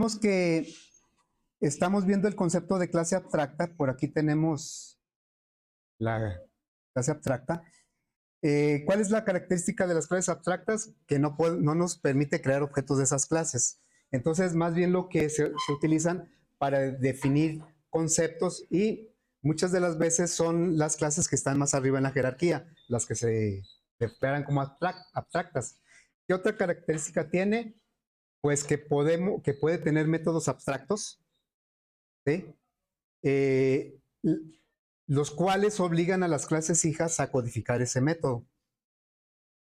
Recordemos que estamos viendo el concepto de clase abstracta. Por aquí tenemos la clase abstracta. ¿Cuál es la característica de las clases abstractas? Que no nos permite crear objetos de esas clases. Entonces, más bien lo que se utilizan para definir conceptos, y muchas de las veces son las clases que están más arriba en la jerarquía, las que se declaran como abstractas. ¿Qué otra característica tiene? Pues que puede tener métodos abstractos, ¿sí? Los cuales obligan a las clases hijas a codificar ese método.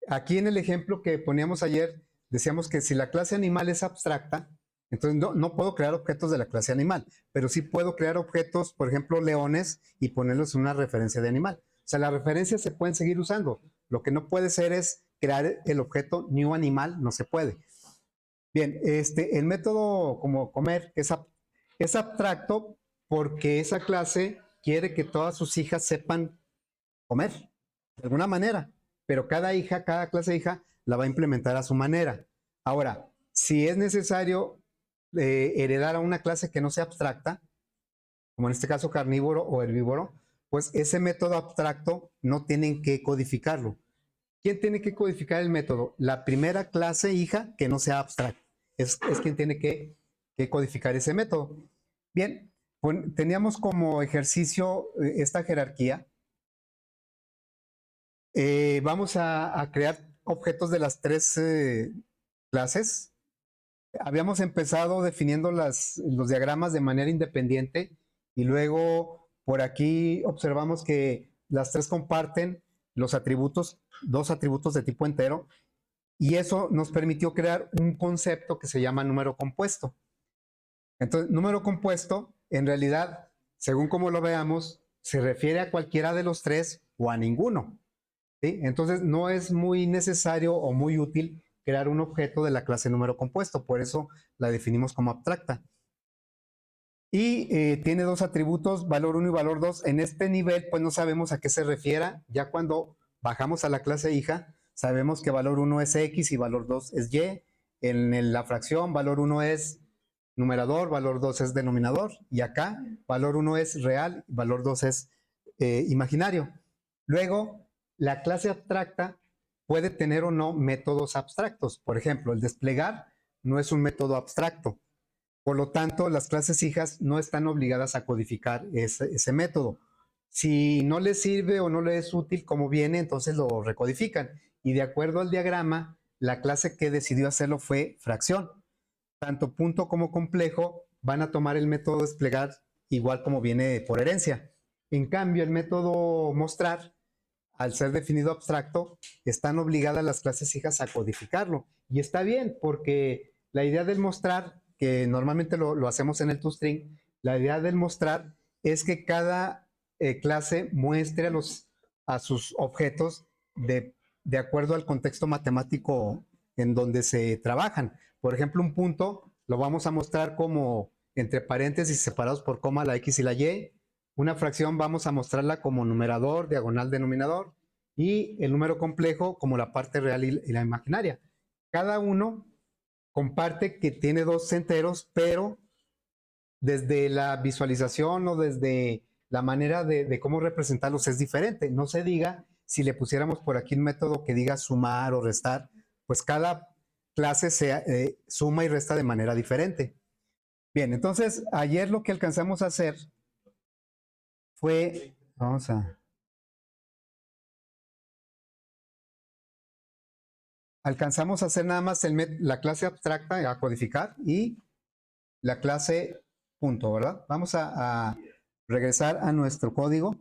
Aquí en el ejemplo que poníamos ayer, decíamos que si la clase animal es abstracta, entonces no puedo crear objetos de la clase animal, pero sí puedo crear objetos, por ejemplo, leones, y ponerlos en una referencia de animal. O sea, las referencias se pueden seguir usando. Lo que no puede ser es crear el objeto new animal, no se puede. Bien, el método como comer es abstracto porque esa clase quiere que todas sus hijas sepan comer de alguna manera, pero cada clase de hija la va a implementar a su manera. Ahora, si es necesario heredar a una clase que no sea abstracta, como en este caso carnívoro o herbívoro, pues ese método abstracto no tienen que codificarlo. ¿Quién tiene que codificar el método? La primera clase hija que no sea abstracta. Es quien tiene que codificar ese método. Bien, teníamos como ejercicio esta jerarquía. Vamos a crear objetos de las tres clases. Habíamos empezado definiendo los diagramas de manera independiente, y luego por aquí observamos que las tres comparten los atributos, dos atributos de tipo entero, y eso nos permitió crear un concepto que se llama número compuesto. Entonces, número compuesto, en realidad, según como lo veamos, se refiere a cualquiera de los tres o a ninguno, ¿sí? Entonces, no es muy necesario o muy útil crear un objeto de la clase número compuesto, por eso la definimos como abstracta. Y tiene dos atributos, valor 1 y valor 2. En este nivel, pues no sabemos a qué se refiera. Ya cuando bajamos a la clase hija, sabemos que valor 1 es X y valor 2 es Y. En la fracción, valor 1 es numerador, valor 2 es denominador. Y acá, valor 1 es real, valor 2 es imaginario. Luego, la clase abstracta puede tener o no métodos abstractos. Por ejemplo, el desplegar no es un método abstracto. Por lo tanto, las clases hijas no están obligadas a codificar ese método. Si no les sirve o no les es útil como viene, entonces lo recodifican. Y de acuerdo al diagrama, la clase que decidió hacerlo fue fracción. Tanto punto como complejo van a tomar el método desplegar igual como viene por herencia. En cambio, el método mostrar, al ser definido abstracto, están obligadas las clases hijas a codificarlo. Y está bien, porque la idea del mostrar, que normalmente lo hacemos en el toString, la idea del mostrar es que cada clase muestre a sus objetos de acuerdo al contexto matemático en donde se trabajan. Por ejemplo, un punto lo vamos a mostrar como entre paréntesis separados por coma la X y la Y. Una fracción vamos a mostrarla como numerador, diagonal, denominador, y el número complejo como la parte real y la imaginaria. Cada uno comparte que tiene dos enteros, pero desde la visualización o desde la manera de cómo representarlos es diferente. No se diga, si le pusiéramos por aquí un método que diga sumar o restar, pues cada clase se suma y resta de manera diferente. Bien, entonces ayer lo que alcanzamos a hacer fue, alcanzamos a hacer nada más la clase abstracta a codificar y la clase punto, ¿verdad? Vamos a regresar a nuestro código.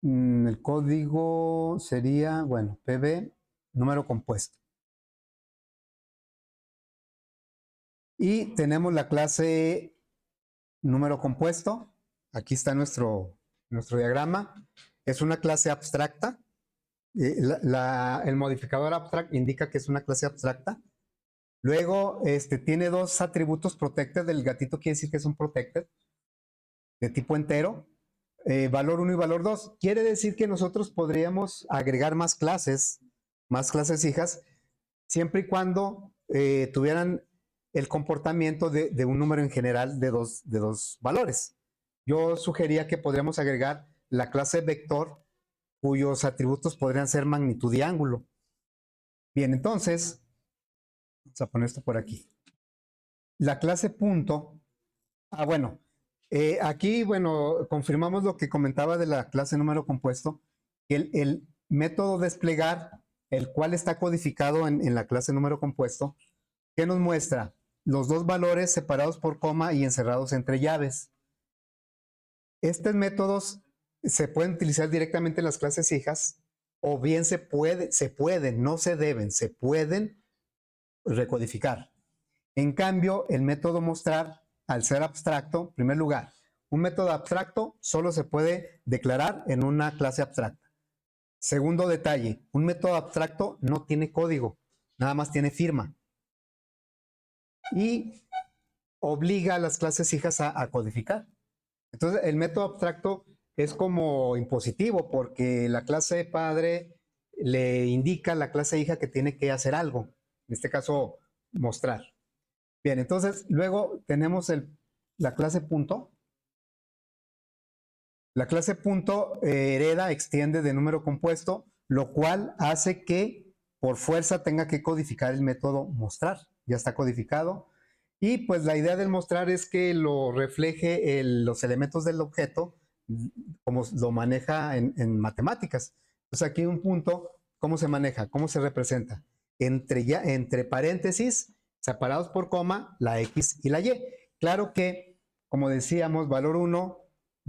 El código sería, bueno, PB, número compuesto. Y tenemos la clase número compuesto. Aquí está nuestro diagrama. Es una clase abstracta. El modificador abstract indica que es una clase abstracta. Luego, tiene dos atributos protected. El gatito quiere decir que es un protected de tipo entero. Valor 1 y valor 2. Quiere decir que nosotros podríamos agregar más clases hijas, siempre y cuando tuvieran el comportamiento de un número en general de dos valores. Yo sugería que podríamos agregar la clase vector, cuyos atributos podrían ser magnitud y ángulo. Bien, entonces, vamos a poner esto por aquí. La clase punto, bueno, aquí, bueno, confirmamos lo que comentaba de la clase número compuesto, que el método desplegar, el cual está codificado en la clase número compuesto, ¿qué nos muestra? Los dos valores separados por coma y encerrados entre llaves. Estos métodos se pueden utilizar directamente en las clases hijas, o bien se pueden, no se deben, se pueden recodificar. En cambio, el método mostrar, al ser abstracto, en primer lugar, un método abstracto solo se puede declarar en una clase abstracta. Segundo detalle, un método abstracto no tiene código, nada más tiene firma. Y obliga a las clases hijas a codificar. Entonces, el método abstracto es como impositivo, porque la clase padre le indica a la clase hija que tiene que hacer algo, en este caso, mostrar. Bien, entonces, luego tenemos la clase punto. La clase punto hereda, extiende de número compuesto, lo cual hace que por fuerza tenga que codificar el método mostrar. Ya está codificado. Y pues la idea del mostrar es que lo refleje los elementos del objeto como lo maneja en matemáticas. Entonces aquí un punto, ¿cómo se maneja? ¿Cómo se representa? Entre paréntesis, separados por coma, la X y la Y. Claro que, como decíamos, valor 1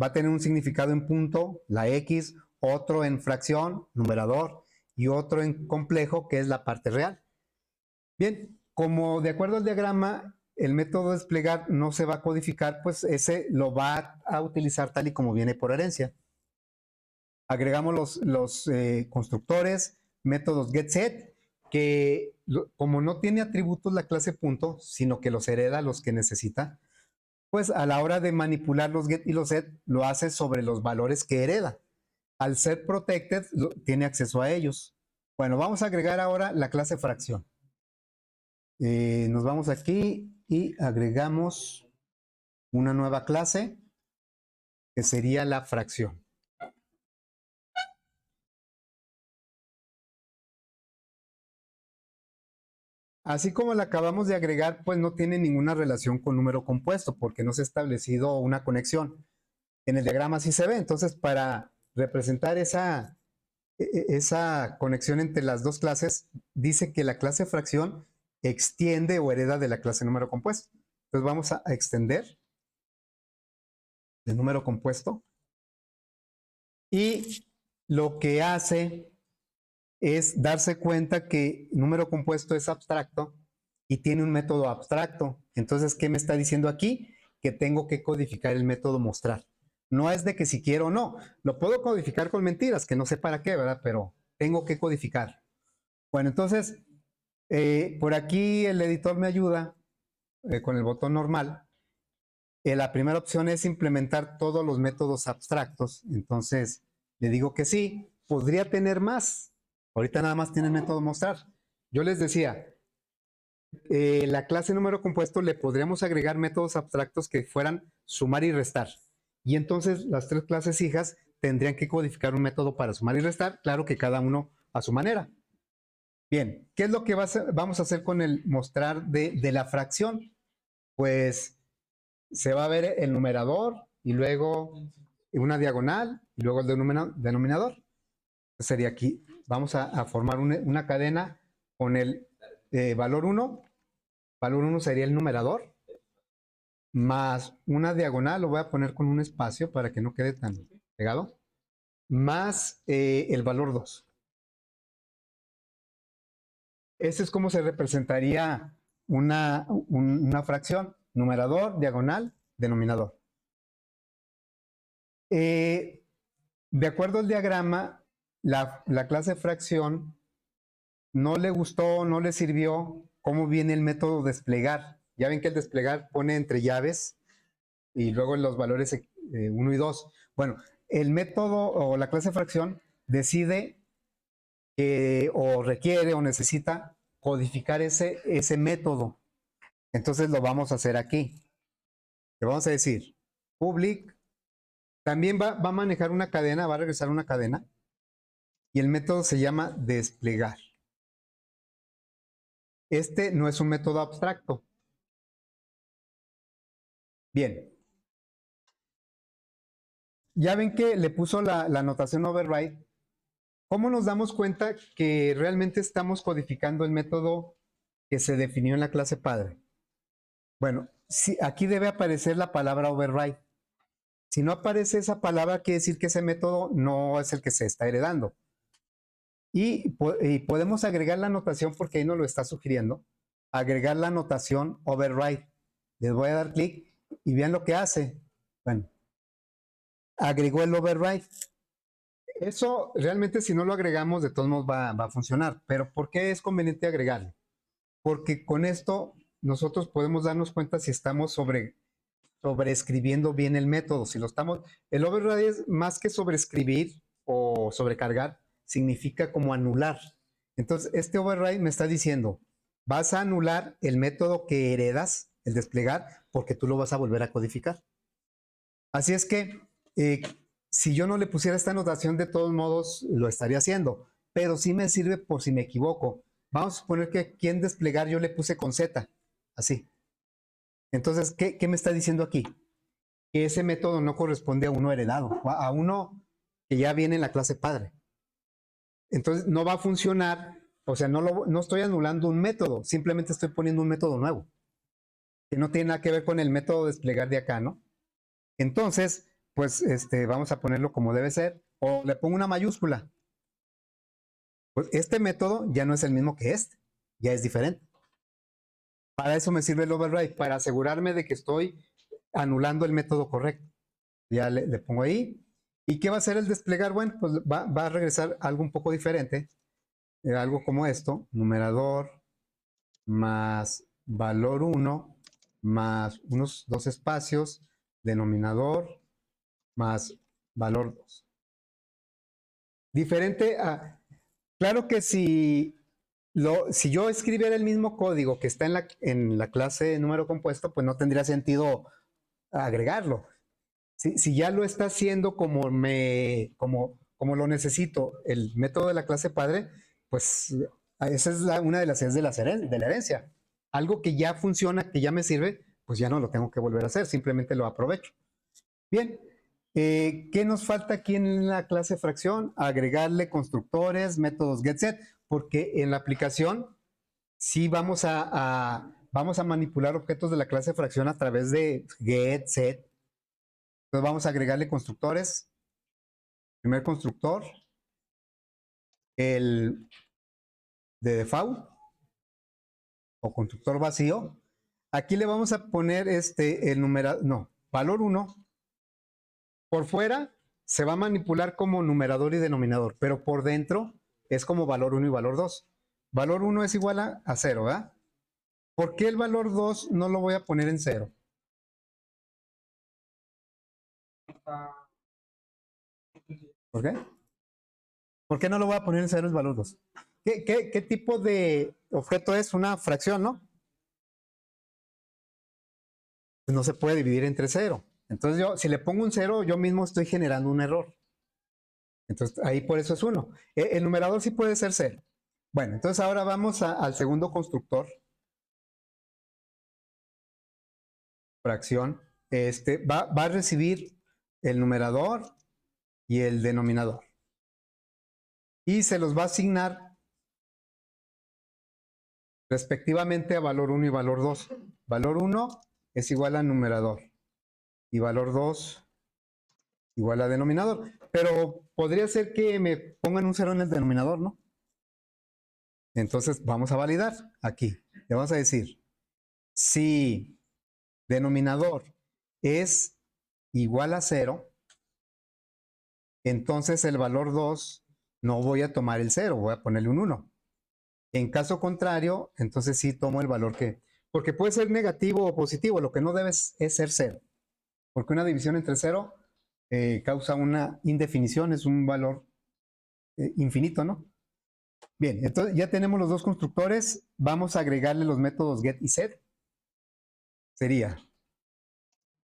va a tener un significado en punto, la X, otro en fracción, numerador, y otro en complejo, que es la parte real. Bien, como de acuerdo al diagrama, el método desplegar no se va a codificar, pues ese lo va a utilizar tal y como viene por herencia. Agregamos los constructores, métodos getSet, que como no tiene atributos la clase punto, sino que los hereda los que necesita, pues a la hora de manipular los get y los set, lo hace sobre los valores que hereda. Al ser protected, tiene acceso a ellos. Bueno, vamos a agregar ahora la clase fracción. Nos vamos aquí y agregamos una nueva clase que sería la fracción. Así como la acabamos de agregar, pues no tiene ninguna relación con número compuesto porque no se ha establecido una conexión. En el diagrama sí se ve, entonces para representar esa conexión entre las dos clases, dice que la clase fracción extiende o hereda de la clase número compuesto. Entonces vamos a extender el número compuesto y lo que hace es darse cuenta que el número compuesto es abstracto y tiene un método abstracto. Entonces, ¿qué me está diciendo aquí? Que tengo que codificar el método mostrar. No es de que si quiero o no. Lo puedo codificar con mentiras, que no sé para qué, ¿verdad? Pero tengo que codificar. Bueno, entonces, por aquí el editor me ayuda con el botón normal. La primera opción es implementar todos los métodos abstractos. Entonces, le digo que sí. Podría tener más. Ahorita nada más tiene el método mostrar. Yo les decía, la clase número compuesto le podríamos agregar métodos abstractos que fueran sumar y restar. Y entonces las tres clases hijas tendrían que codificar un método para sumar y restar, claro que cada uno a su manera. Bien, ¿qué es lo que vamos a hacer con el mostrar de la fracción? Pues se va a ver el numerador y luego una diagonal y luego el denominador. Sería aquí, vamos a formar una cadena con el valor 1. Valor 1 sería el numerador, más una diagonal, lo voy a poner con un espacio para que no quede tan pegado, más el valor 2. Ese es como se representaría una fracción, numerador, diagonal, denominador. De acuerdo al diagrama, la clase fracción no le gustó, no le sirvió cómo viene el método desplegar. Ya ven que el desplegar pone entre llaves y luego los valores 1 y 2. Bueno, el método o la clase fracción decide o requiere o necesita codificar ese método. Entonces lo vamos a hacer aquí. Le vamos a decir public. También va a manejar una cadena, va a regresar una cadena. Y el método se llama desplegar. Este no es un método abstracto. Bien. Ya ven que le puso la notación override. ¿Cómo nos damos cuenta que realmente estamos codificando el método que se definió en la clase padre? Bueno, aquí debe aparecer la palabra override. Si no aparece esa palabra, quiere decir que ese método no es el que se está heredando. Y podemos agregar la notación, porque ahí nos lo está sugiriendo, agregar la notación override. Les voy a dar clic y vean lo que hace. Bueno, agregó el override. Eso realmente, si no lo agregamos, de todos modos va a funcionar. Pero ¿por qué es conveniente agregarlo? Porque con esto nosotros podemos darnos cuenta si estamos sobreescribiendo bien el método. Si lo estamos, el override es más que sobreescribir o sobrecargar, significa como anular. Entonces, este override me está diciendo, vas a anular el método que heredas, el desplegar, porque tú lo vas a volver a codificar. Así es que, si yo no le pusiera esta notación, de todos modos lo estaría haciendo, pero sí me sirve por si me equivoco. Vamos a suponer que aquí en desplegar yo le puse con Z, así. Entonces, ¿qué me está diciendo aquí? Que ese método no corresponde a uno heredado, a uno que ya viene en la clase padre. Entonces, no va a funcionar, o sea, no estoy anulando un método, simplemente estoy poniendo un método nuevo, que no tiene nada que ver con el método desplegar de acá, ¿no? Entonces, pues vamos a ponerlo como debe ser, o le pongo una mayúscula. Pues este método ya no es el mismo que este, ya es diferente. Para eso me sirve el override, para asegurarme de que estoy anulando el método correcto. Ya le pongo ahí. ¿Y qué va a hacer el desplegar? Bueno, pues va a regresar algo un poco diferente, algo como esto, numerador más valor 1 más unos 2 espacios, denominador más valor 2. Diferente a, claro que si yo escribiera el mismo código que está en la clase número compuesto, pues no tendría sentido agregarlo. Si ya lo está haciendo como lo necesito el método de la clase padre, pues esa es una de las ideas de la herencia. Algo que ya funciona, que ya me sirve, pues ya no lo tengo que volver a hacer, simplemente lo aprovecho. Bien, ¿qué nos falta aquí en la clase fracción? Agregarle constructores, métodos getSet, porque en la aplicación sí vamos a manipular objetos de la clase fracción a través de getSet. Entonces vamos a agregarle constructores. Primer constructor, el de default o constructor vacío. Aquí le vamos a poner el numerador, no, valor 1. Por fuera se va a manipular como numerador y denominador, pero por dentro es como valor 1 y valor 2. Valor 1 es igual a 0, ¿verdad? ¿Por qué el valor 2 no lo voy a poner en 0? ¿Por qué? ¿Por qué no lo voy a poner en 0 el valor 2? ¿Qué tipo de objeto es? Una fracción, ¿no? Pues no se puede dividir entre 0. Entonces si le pongo un 0, yo mismo estoy generando un error. Entonces ahí por eso es 1. El numerador sí puede ser 0. Bueno, entonces ahora vamos al segundo constructor. Fracción. Va a recibir el numerador y el denominador. Y se los va a asignar respectivamente a valor 1 y valor 2. Valor 1 es igual a numerador y valor 2 igual a denominador. Pero podría ser que me pongan un 0 en el denominador, ¿no? Entonces vamos a validar aquí. Le vamos a decir, si denominador es igual a 0, entonces el valor 2 no voy a tomar el 0, voy a ponerle un 1. En caso contrario, entonces sí tomo el valor porque puede ser negativo o positivo, lo que no debe es ser 0, porque una división entre 0 causa una indefinición, es un valor infinito, ¿no? Bien, entonces ya tenemos los dos constructores. Vamos a agregarle los métodos get y set. Sería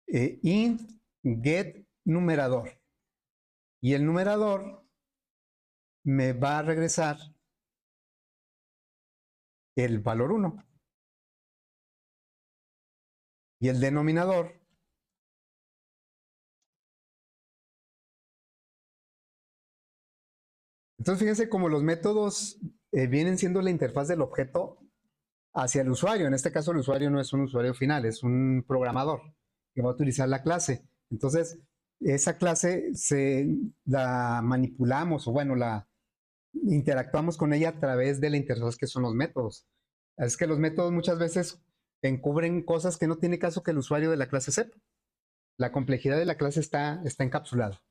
int get numerador. Y el numerador me va a regresar el valor 1. Y el denominador entonces fíjense cómo los métodos vienen siendo la interfaz del objeto hacia el usuario. En este caso el usuario no es un usuario final, es un programador que va a utilizar la clase. Entonces esa clase la manipulamos o bueno, la interactuamos con ella a través de la interfaz que son los métodos. Es que los métodos muchas veces encubren cosas que no tiene caso que el usuario de la clase sepa. La complejidad de la clase está encapsulada.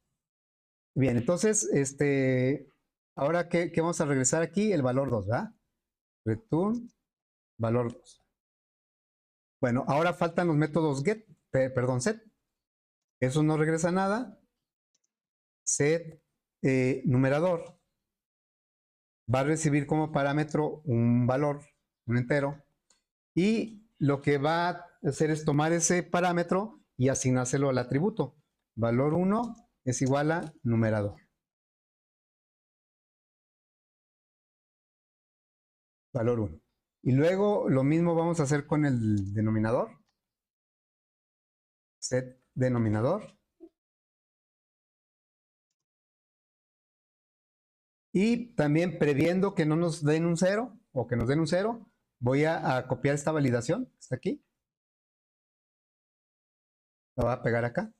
Bien, entonces, ahora ¿qué vamos a regresar aquí? El valor 2, ¿verdad? Return valor 2. Bueno, ahora faltan los métodos get, set. Eso no regresa nada. Set numerador va a recibir como parámetro un valor, un entero, y lo que va a hacer es tomar ese parámetro y asignárselo al atributo. Valor 1 es igual a numerador. Valor 1. Y luego lo mismo vamos a hacer con el denominador. Set denominador. Y también previendo que no nos den un 0 o que nos den un 0, voy a copiar esta validación, está aquí. La voy a pegar acá.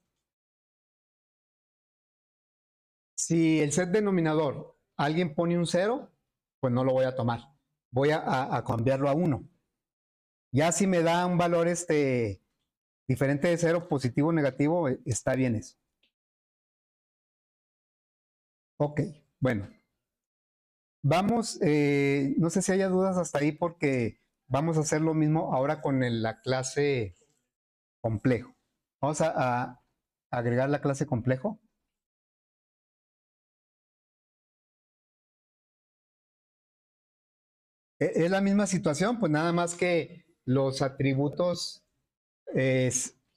Si el set denominador alguien pone un 0, pues no lo voy a tomar. Voy a cambiarlo a 1. Ya si me da un valor diferente de 0, positivo o negativo, está bien eso. Ok, bueno. Vamos, no sé si haya dudas hasta ahí porque vamos a hacer lo mismo ahora con la clase complejo. Vamos a agregar la clase complejo. Es la misma situación, pues nada más que los atributos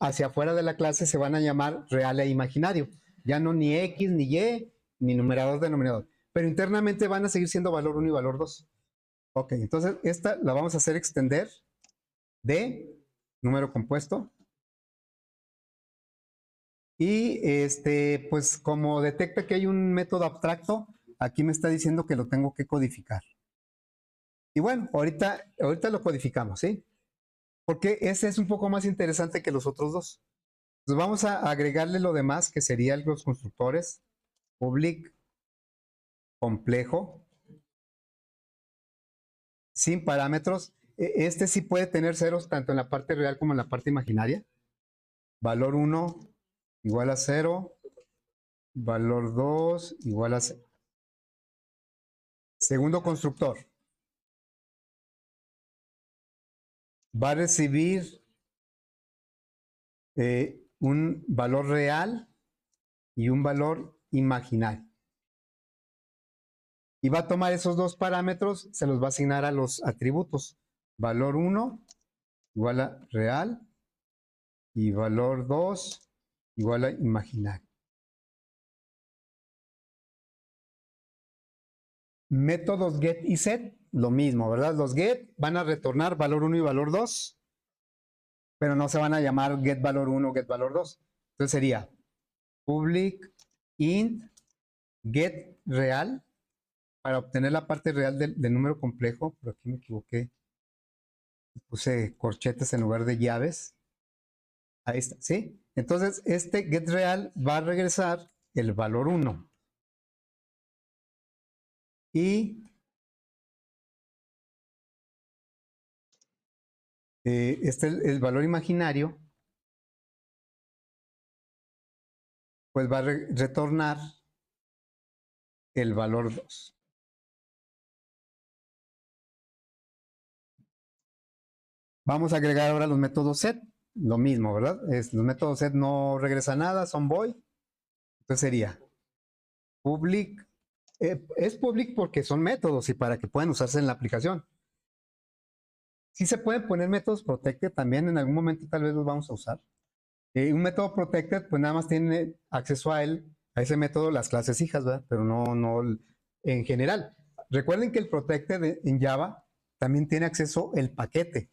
hacia afuera de la clase se van a llamar real e imaginario. Ya no ni X, ni Y, ni numerador, denominador. Pero internamente van a seguir siendo valor 1 y valor 2. Ok, entonces esta la vamos a hacer extender de número compuesto. Y pues como detecta que hay un método abstracto, aquí me está diciendo que lo tengo que codificar. Y bueno, ahorita lo codificamos, ¿sí? Porque ese es un poco más interesante que los otros dos. Entonces vamos a agregarle lo demás, que serían los constructores, public, complejo, sin parámetros. Este sí puede tener ceros tanto en la parte real como en la parte imaginaria. Valor 1 igual a 0, valor 2 igual a 0. Segundo constructor va a recibir un valor real y un valor imaginario. Y va a tomar esos dos parámetros, se los va a asignar a los atributos. Valor 1 igual a real y valor 2 igual a imaginario. Métodos get y set, lo mismo, ¿verdad? Los get van a retornar valor 1 y valor 2, pero no se van a llamar get valor 1 o get valor 2. Entonces sería public int get real para obtener la parte real del número complejo, pero aquí me equivoqué, puse corchetes en lugar de llaves. Ahí está, ¿sí? Entonces, este get real va a regresar el valor 1. Y el valor imaginario, pues va a retornar el valor 2. Vamos a agregar ahora los métodos set. Lo mismo, ¿verdad? Los métodos set no regresan nada, son void. Entonces sería public Es public porque son métodos y para que puedan usarse en la aplicación. Sí se pueden poner métodos protected también, en algún momento tal vez los vamos a usar. Un método protected, pues nada más tiene acceso a él, a ese método, las clases hijas, ¿verdad? Pero no en general. Recuerden que el protected en Java también tiene acceso el paquete.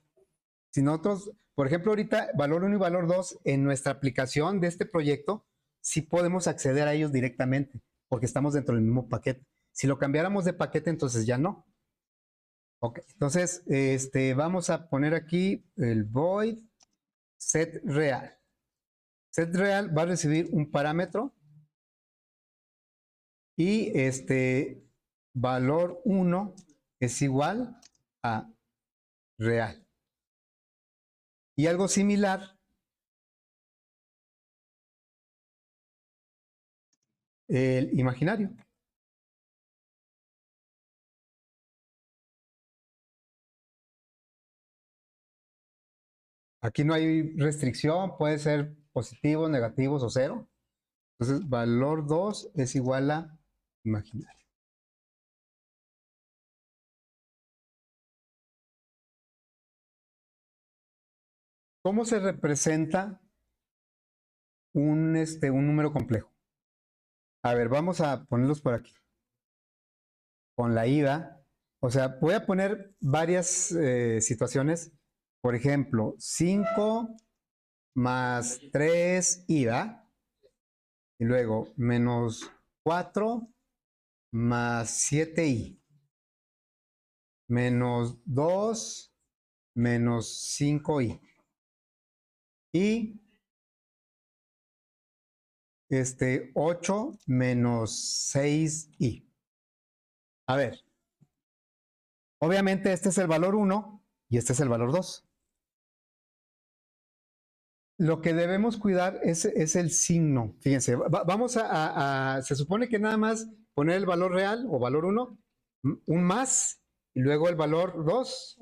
Si nosotros, por ejemplo, ahorita valor 1 y valor 2 en nuestra aplicación de este proyecto, sí podemos acceder a ellos directamente, porque estamos dentro del mismo paquete. Si lo cambiáramos de paquete, entonces ya no. Ok, entonces vamos a poner aquí el void set real. Set real va a recibir un parámetro y valor 1 es igual a real. Y algo similar, el imaginario. Aquí no hay restricción, puede ser positivos, negativos o cero. Entonces, valor 2 es igual a imaginario. ¿Cómo se representa un número complejo? A ver, vamos a ponerlos por aquí. Con la ida, o sea, voy a poner varias situaciones. Por ejemplo, 5 más 3 ida. Y luego menos 4 más 7i. Menos 2 menos 5i. Y 8 menos 6i. A ver, obviamente este es el valor 1 y este es el valor 2. Lo que debemos cuidar es el signo. Fíjense, vamos se supone que nada más poner el valor real o valor 1, un más, y luego el valor 2,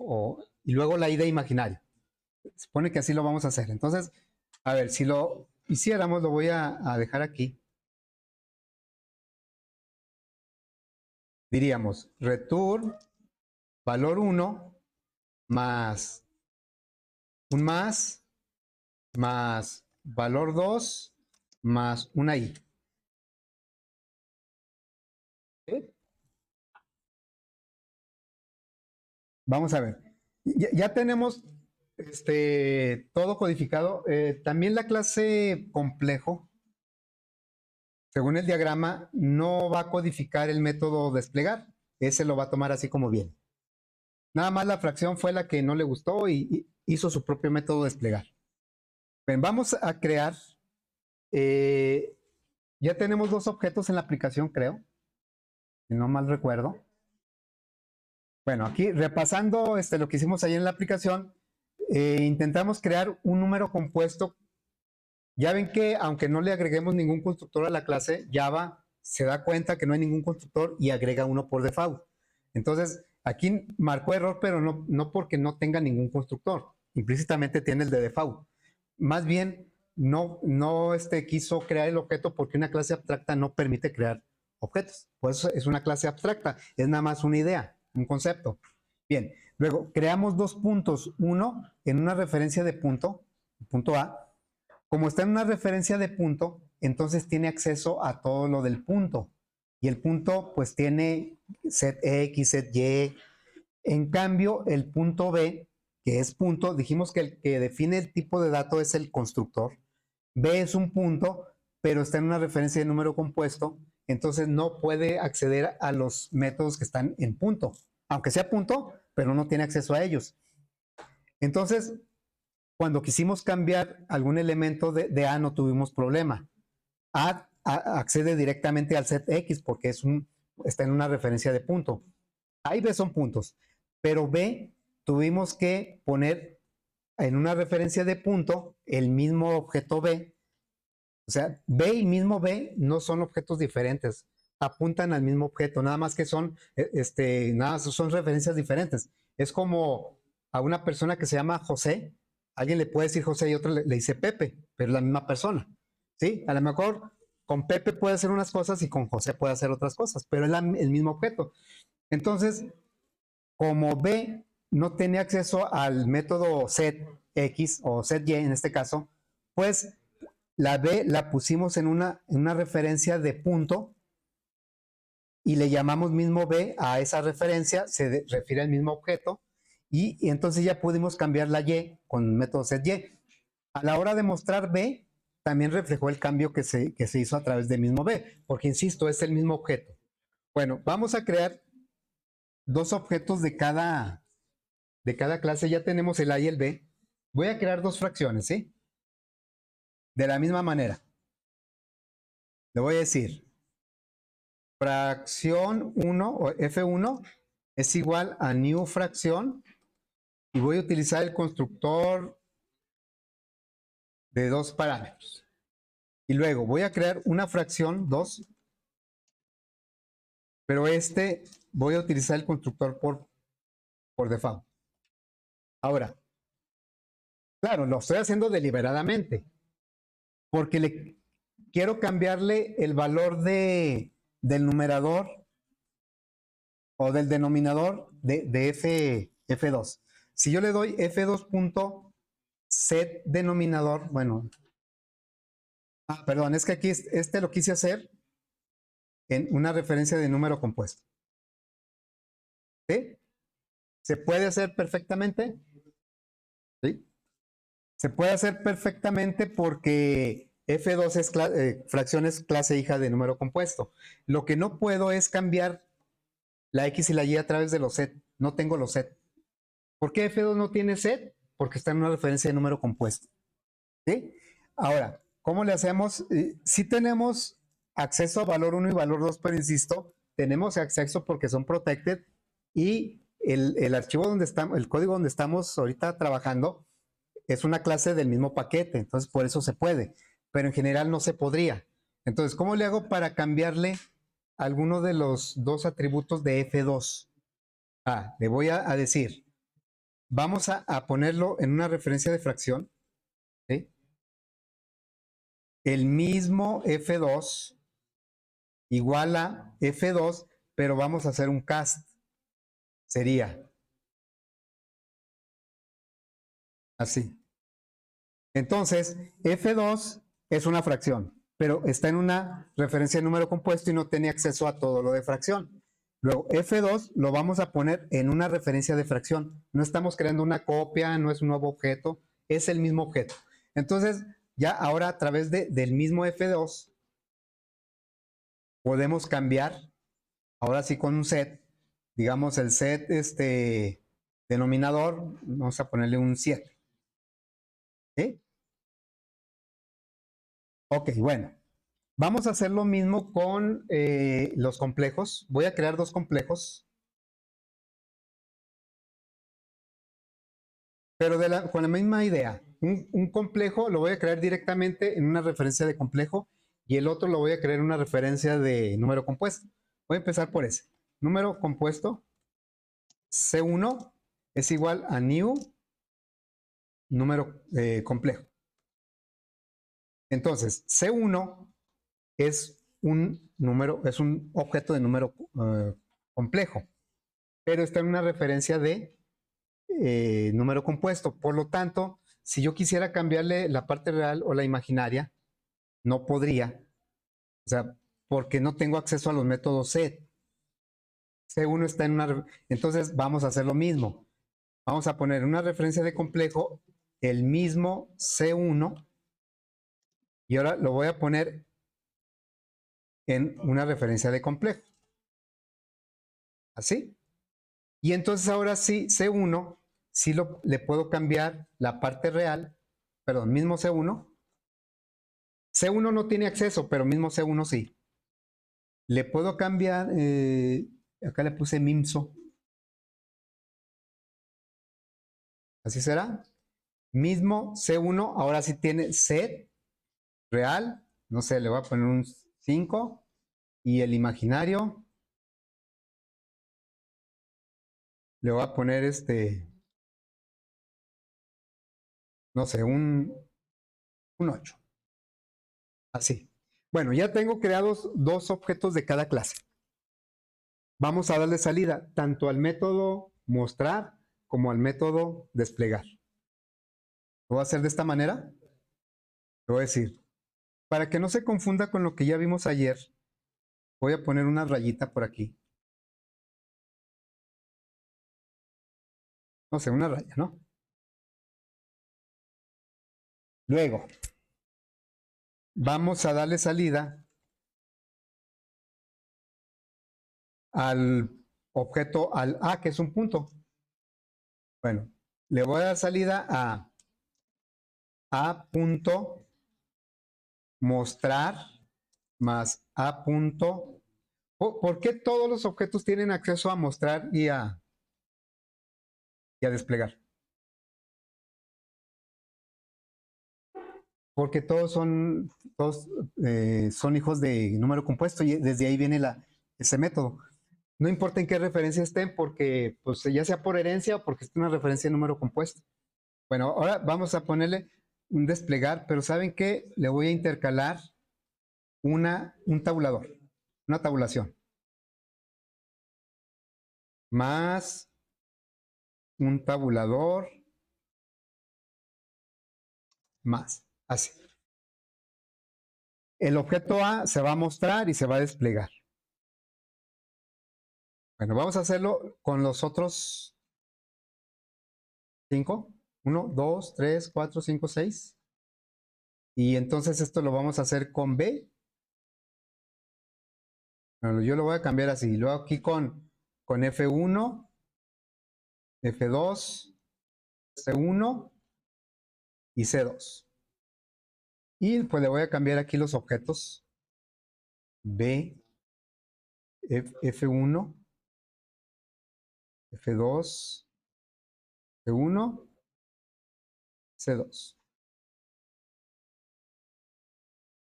y luego la ida imaginaria. Se supone que así lo vamos a hacer. Entonces, a ver, si lo hiciéramos, lo voy a dejar aquí. Diríamos, return valor 1 más un más valor 2 más una i. ¿Sí? Vamos a ver. Ya tenemos todo codificado. También la clase complejo, según el diagrama, no va a codificar el método desplegar. Ese lo va a tomar así como viene. Nada más la fracción fue la que no le gustó y hizo su propio método desplegar. Bien, vamos a crear. Ya tenemos dos objetos en la aplicación, creo. Si no mal recuerdo. Bueno, aquí repasando lo que hicimos ahí en la aplicación, intentamos crear un número compuesto. Ya ven que aunque no le agreguemos ningún constructor a la clase, Java se da cuenta que no hay ningún constructor y agrega uno por default. Entonces, aquí marcó error, pero no porque no tenga ningún constructor. Implícitamente tiene el de default. Más bien, no quiso crear el objeto porque una clase abstracta no permite crear objetos. Por eso es una clase abstracta, es nada más una idea, un concepto. Bien, luego creamos dos puntos. Uno en una referencia de punto A. Como está en una referencia de punto, entonces tiene acceso a todo lo del punto. Y el punto pues tiene set X, set Y. En cambio, el punto B, que es punto, dijimos que el que define el tipo de dato es el constructor. B es un punto, pero está en una referencia de número compuesto, entonces no puede acceder a los métodos que están en punto. Aunque sea punto, pero no tiene acceso a ellos. Entonces, cuando quisimos cambiar algún elemento de A no tuvimos problema. A accede directamente al set X porque está en una referencia de punto. A y B son puntos, pero B tuvimos que poner en una referencia de punto el mismo objeto B. O sea, B y mismo B no son objetos diferentes, apuntan al mismo objeto, nada más que son referencias diferentes. Es como a una persona que se llama José, alguien le puede decir José y otro le dice Pepe, pero es la misma persona. ¿Sí? A lo mejor con Pepe puede hacer unas cosas y con José puede hacer otras cosas, pero es el mismo objeto. Entonces, como B no tenía acceso al método setX o setY en este caso, pues la B la pusimos en una referencia de punto y le llamamos mismo B a esa referencia, se refiere al mismo objeto, y entonces ya pudimos cambiar la Y con el método setY. A la hora de mostrar B, también reflejó el cambio que se hizo a través del mismo B, porque insisto, es el mismo objeto. Bueno, vamos a crear dos objetos de cada clase. Ya tenemos el A y el B. Voy a crear dos fracciones, ¿sí? De la misma manera. Le voy a decir, fracción 1 o F1 es igual a new fracción y voy a utilizar el constructor de dos parámetros. Y luego voy a crear una fracción 2, pero voy a utilizar el constructor por default. Ahora, claro, lo estoy haciendo deliberadamente, porque quiero cambiarle el valor del numerador o del denominador de F2. Si yo le doy F2.set denominador, bueno, perdón, es que aquí lo quise hacer en una referencia de número compuesto. ¿Sí? ¿Se puede hacer perfectamente? ¿Sí? Se puede hacer perfectamente porque F2 es fracciones clase hija de número compuesto. Lo que no puedo es cambiar la X y la Y a través de los set. No tengo los set. ¿Por qué F2 no tiene set? Porque está en una referencia de número compuesto. ¿Sí? Ahora, ¿cómo le hacemos? Si tenemos acceso a valor 1 y valor 2, pero insisto, tenemos acceso porque son protected y el archivo donde estamos, el código donde estamos ahorita trabajando es una clase del mismo paquete, entonces por eso se puede, pero en general no se podría. Entonces, ¿cómo le hago para cambiarle alguno de los dos atributos de F2? Le voy a decir, vamos a ponerlo en una referencia de fracción, ¿sí? El mismo F2 igual a F2, pero vamos a hacer un cast. Sería así. Entonces, F2 es una fracción, pero está en una referencia de número compuesto y no tiene acceso a todo lo de fracción. Luego, F2 lo vamos a poner en una referencia de fracción. No estamos creando una copia, no es un nuevo objeto, es el mismo objeto. Entonces, ya ahora a través del mismo F2 podemos cambiar, ahora sí con un set, digamos el set denominador, vamos a ponerle un 7. ¿Sí? Ok, bueno. Vamos a hacer lo mismo con los complejos. Voy a crear dos complejos, pero con la misma idea. Un complejo lo voy a crear directamente en una referencia de complejo y el otro lo voy a crear en una referencia de número compuesto. Voy a empezar por ese. Número compuesto C1 es igual a new número complejo. Entonces, C1 es un número, es un objeto de número complejo, pero está en una referencia de número compuesto. Por lo tanto, si yo quisiera cambiarle la parte real o la imaginaria, no podría. O sea, porque no tengo acceso a los métodos set. C1 está en una... Entonces vamos a hacer lo mismo. Vamos a poner una referencia de complejo, el mismo C1, y ahora lo voy a poner en una referencia de complejo. Así. Y entonces ahora sí, C1, sí le puedo cambiar la parte real, perdón, mismo C1. C1 no tiene acceso, pero mismo C1 sí. Le puedo cambiar, acá le puse MIMSO. Así será. Mismo C1, ahora sí tiene set real. No sé, le voy a poner un 5. Y el imaginario, le voy a poner no sé, un 8. Así. Bueno, ya tengo creados dos objetos de cada clase. Vamos a darle salida tanto al método mostrar como al método desplegar. Lo voy a hacer de esta manera. Lo voy a decir, para que no se confunda con lo que ya vimos ayer, voy a poner una rayita por aquí. No sé, una raya, ¿no? Luego, vamos a darle salida al objeto, al A, que es un punto. Bueno, le voy a dar salida a punto mostrar más a punto. ¿Por qué todos los objetos tienen acceso a mostrar y a desplegar? Porque todos son hijos de número compuesto y desde ahí viene ese método. No importa en qué referencia estén, porque pues ya sea por herencia o porque es una referencia de número compuesto. Bueno, ahora vamos a ponerle un desplegar, pero ¿saben qué? Le voy a intercalar un tabulador, una tabulación, más un tabulador, más, así. El objeto A se va a mostrar y se va a desplegar. Bueno, vamos a hacerlo con los otros 5. 1, 2, 3, 4, 5, 6. Y entonces esto lo vamos a hacer con B. Bueno, yo lo voy a cambiar así. Luego aquí con F1, F2, C1 y C2. Y pues le voy a cambiar aquí los objetos. B, F1, F2, C1, C2.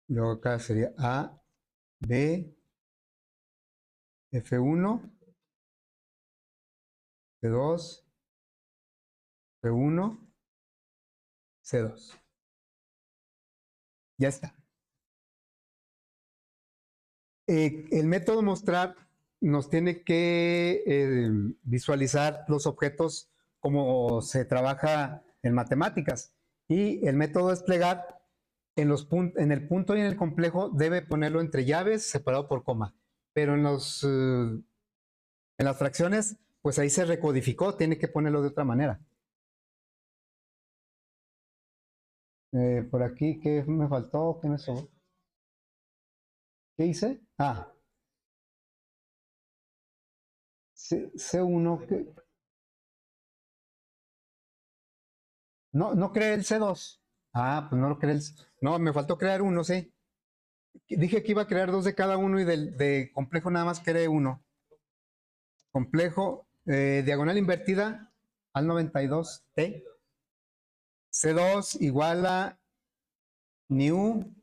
Luego acá sería A, B, F1, C2, C1, C2. Ya está. El método mostrar nos tiene que visualizar los objetos como se trabaja en matemáticas. Y el método desplegar en el punto y en el complejo debe ponerlo entre llaves separado por coma. Pero en las fracciones, pues ahí se recodificó, tiene que ponerlo de otra manera. Por aquí, ¿qué me faltó? ¿Qué me sobró? ¿Qué hice? C1. No creé el C2. Pues no lo creé. No, me faltó crear uno, sí. Dije que iba a crear dos de cada uno y de complejo nada más creé uno. Complejo, diagonal invertida al 92T. C2 igual a new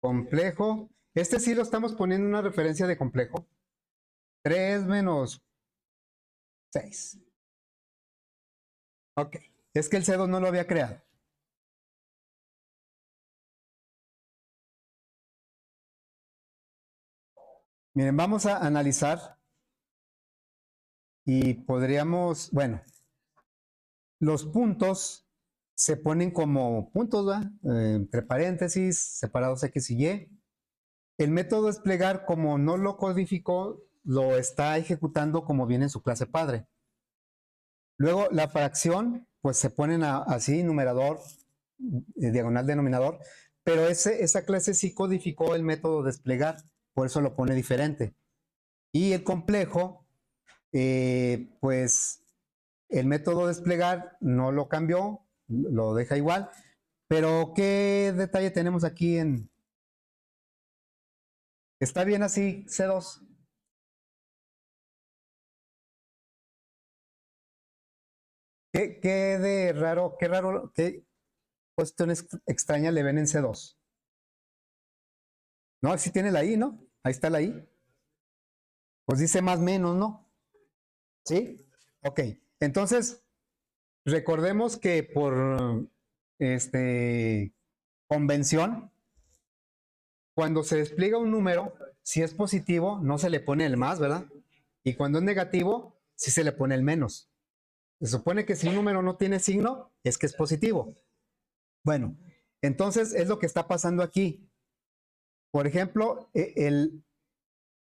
complejo. Este sí lo estamos poniendo en una referencia de complejo. 3 menos 6. Ok. Es que el C2 no lo había creado. Miren, vamos a analizar y podríamos, bueno, los puntos se ponen como puntos, ¿va? Entre paréntesis, separados X y Y. El método desplegar, como no lo codificó, lo está ejecutando como viene en su clase padre. Luego la fracción, pues se ponen así, numerador, diagonal denominador, pero esa clase sí codificó el método desplegar, por eso lo pone diferente. Y el complejo, pues el método desplegar no lo cambió, lo deja igual, pero ¿qué detalle tenemos aquí ¿Está bien así C2? ¿Qué de raro, qué cuestiones extrañas le ven en C2? No, sí tiene la I, ¿no? Ahí está la I. Pues dice más menos, ¿no? ¿Sí? Ok. Entonces, recordemos que por convención, Cuando se despliega un número, si es positivo, no se le pone el más, ¿verdad? Y cuando es negativo, sí se le pone el menos. Se supone que si un número no tiene signo, es que es positivo. Bueno, entonces es lo que está pasando aquí. Por ejemplo, el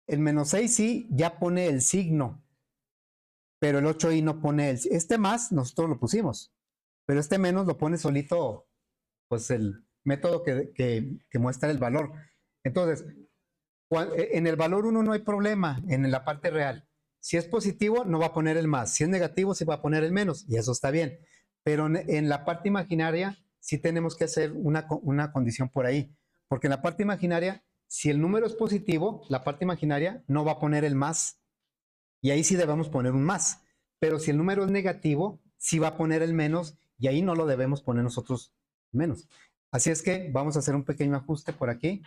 menos 6i ya pone el signo, pero el 8i no pone el... Este más nosotros lo pusimos, pero este menos lo pone solito, pues el método que muestra el valor. Entonces, en el valor 1 no hay problema, en la parte real. Si es positivo, no va a poner el más. Si es negativo, sí va a poner el menos, y eso está bien. Pero en la parte imaginaria, sí tenemos que hacer una condición por ahí. Porque en la parte imaginaria, si el número es positivo, la parte imaginaria no va a poner el más. Y ahí sí debemos poner un más. Pero si el número es negativo, sí va a poner el menos, y ahí no lo debemos poner nosotros menos. Así es que vamos a hacer un pequeño ajuste por aquí.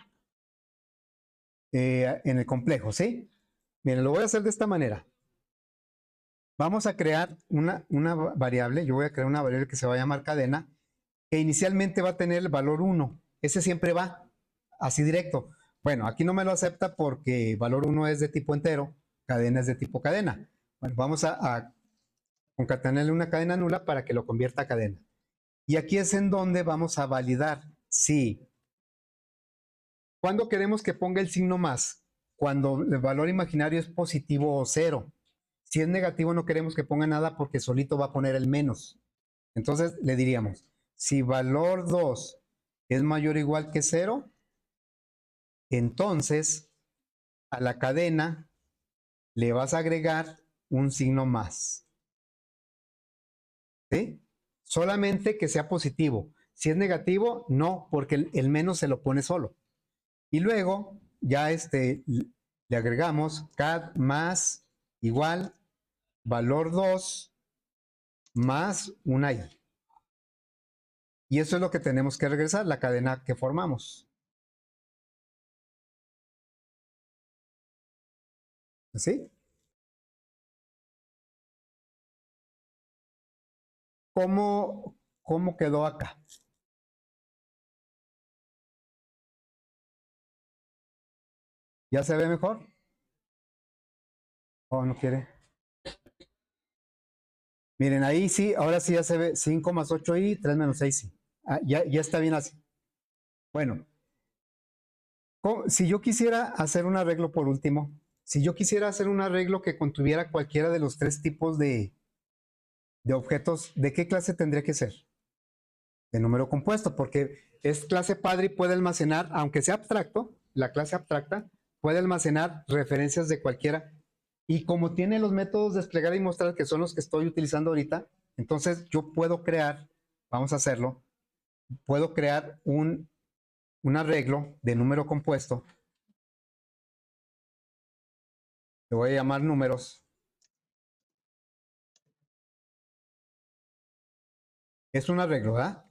En el complejo, ¿sí? Miren, lo voy a hacer de esta manera. Vamos a crear una variable, yo voy a crear una variable que se va a llamar cadena, que inicialmente va a tener el valor 1. Ese siempre va, así directo. Bueno, aquí no me lo acepta porque valor 1 es de tipo entero, cadena es de tipo cadena. Bueno, vamos a concatenarle una cadena nula para que lo convierta a cadena. Y aquí es en donde vamos a validar si. ¿Cuándo queremos que ponga el signo más? Cuando el valor imaginario es positivo o cero. Si es negativo no queremos que ponga nada porque solito va a poner el menos. Entonces le diríamos, si valor 2 es mayor o igual que 0, entonces a la cadena le vas a agregar un signo más. ¿Sí? Solamente que sea positivo. Si es negativo, no, porque el menos se lo pone solo. Y luego ya le agregamos cad más igual valor 2 más una i. Y eso es lo que tenemos que regresar, la cadena que formamos. ¿Sí? ¿Cómo quedó acá? ¿Ya se ve mejor? ¿O no quiere? Miren, ahí sí, ahora sí ya se ve 5 más 8i, 3 menos 6i. Ah, ya está bien así. Bueno, si yo quisiera hacer un arreglo por último, si yo quisiera hacer un arreglo que contuviera cualquiera de los tres tipos de objetos, ¿de qué clase tendría que ser? De número compuesto, porque es clase padre y puede almacenar, aunque sea abstracto, la clase abstracta puede almacenar referencias de cualquiera. Y como tiene los métodos desplegar y mostrar, que son los que estoy utilizando ahorita, entonces yo puedo crear, vamos a hacerlo, puedo crear un arreglo de número compuesto. Le voy a llamar números. Es un arreglo, ¿verdad?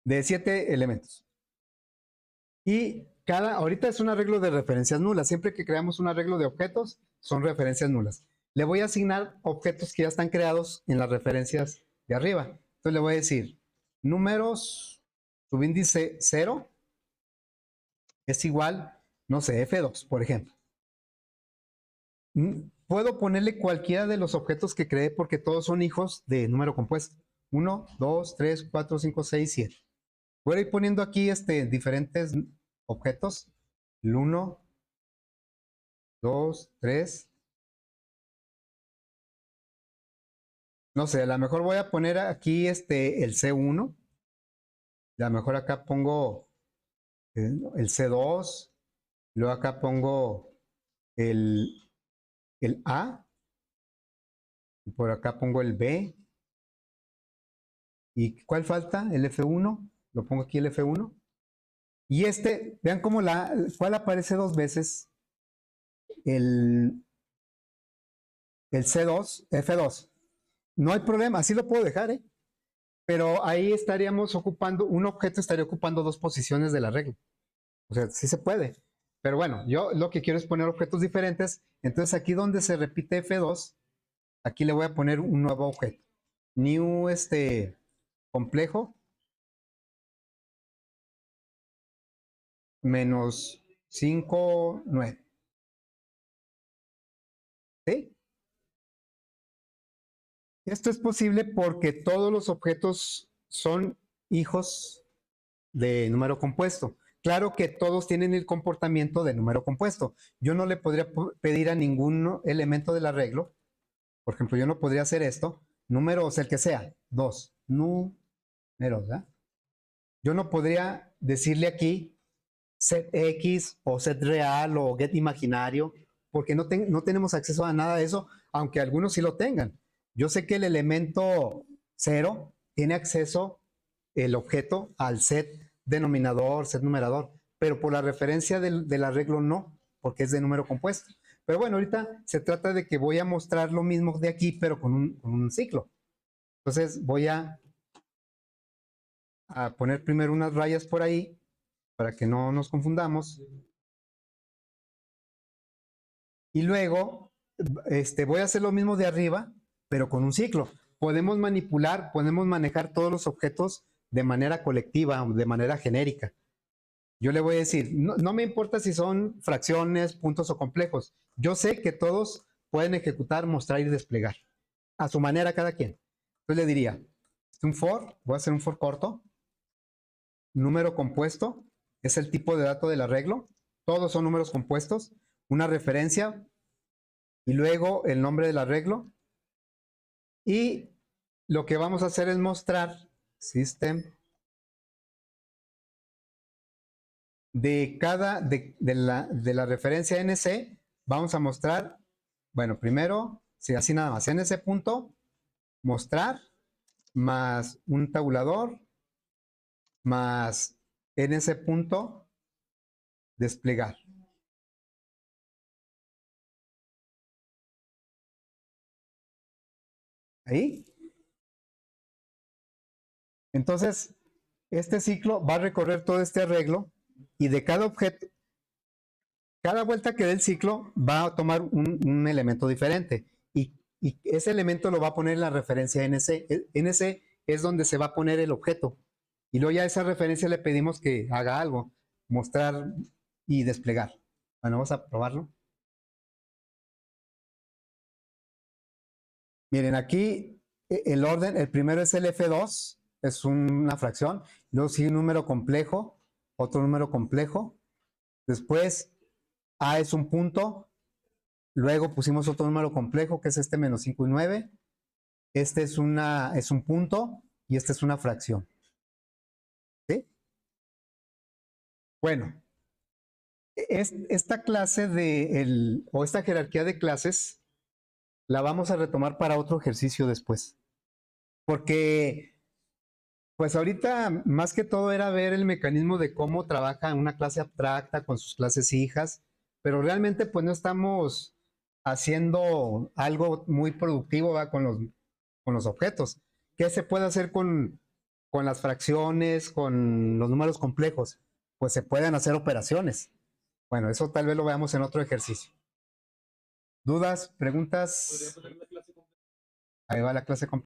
De 7 elementos. Y ahorita es un arreglo de referencias nulas. Siempre que creamos un arreglo de objetos, son referencias nulas. Le voy a asignar objetos que ya están creados en las referencias de arriba. Entonces le voy a decir, números, subíndice 0 es igual, no sé, F2, por ejemplo. Puedo ponerle cualquiera de los objetos que creé porque todos son hijos de número compuesto. 1, 2, 3, 4, 5, 6, 7. Voy a ir poniendo aquí diferentes objetos. El 1, 2, 3. No sé, a lo mejor voy a poner aquí el C1. A lo mejor acá pongo el C2. Luego acá pongo el, el A. Y por acá pongo el B. ¿Y cuál falta? El F1. Lo pongo aquí el F1. Y vean cómo cuál aparece dos veces. El, el C2, F2. No hay problema, así lo puedo dejar, ¿eh? Pero ahí estaríamos ocupando, un objeto estaría ocupando dos posiciones de la regla. O sea, sí se puede. Pero bueno, yo lo que quiero es poner objetos diferentes. Entonces aquí donde se repite F2, aquí le voy a poner un nuevo objeto. New complejo. menos 5, 9. ¿Sí? Esto es posible porque todos los objetos son hijos de número compuesto. Claro que todos tienen el comportamiento de número compuesto. Yo no le podría pedir a ningún elemento del arreglo, por ejemplo, yo no podría hacer esto, números, el que sea, 2, números, ¿verdad? Yo no podría decirle aquí set X o set real o get imaginario, porque no tenemos acceso a nada de eso, aunque algunos sí lo tengan. Yo sé que el elemento 0 tiene acceso el objeto al set denominador, set numerador, pero por la referencia del arreglo no, porque es de número compuesto. Pero bueno, ahorita se trata de que voy a mostrar lo mismo de aquí, pero con un ciclo. Entonces voy a poner primero unas rayas por ahí para que no nos confundamos. Y luego voy a hacer lo mismo de arriba, pero con un ciclo. Podemos manipular, podemos manejar todos los objetos de manera colectiva, de manera genérica. Yo le voy a decir, no me importa si son fracciones, puntos o complejos. Yo sé que todos pueden ejecutar, mostrar y desplegar. A su manera cada quien. Entonces le diría, un for, voy a hacer un for corto. Número compuesto es el tipo de dato del arreglo. Todos son números compuestos. Una referencia y luego el nombre del arreglo. Y lo que vamos a hacer es mostrar system de la referencia NC. Vamos a mostrar, bueno, primero, si así nada más, NC punto mostrar más un tabulador más NC punto desplegar. Ahí. Entonces, este ciclo va a recorrer todo este arreglo y de cada objeto, cada vuelta que dé el ciclo va a tomar un elemento diferente y ese elemento lo va a poner en la referencia NC. NC es donde se va a poner el objeto y luego ya a esa referencia le pedimos que haga algo, mostrar y desplegar. Bueno, vamos a probarlo. Miren, aquí el orden, el primero es el F2, es una fracción, luego sigue un número complejo, otro número complejo, después A es un punto, luego pusimos otro número complejo que es este menos 5 y 9, este es un punto y esta es una fracción. ¿Sí? Bueno, esta clase o esta jerarquía de clases la vamos a retomar para otro ejercicio después, porque pues ahorita más que todo era ver el mecanismo de cómo trabaja una clase abstracta con sus clases hijas, pero realmente pues no estamos haciendo algo muy productivo, ¿va? Con los objetos. ¿Qué se puede hacer con las fracciones, con los números complejos? Pues se pueden hacer operaciones. Bueno, eso tal vez lo veamos en otro ejercicio. ¿Dudas? ¿Preguntas? Ahí va la clase completa.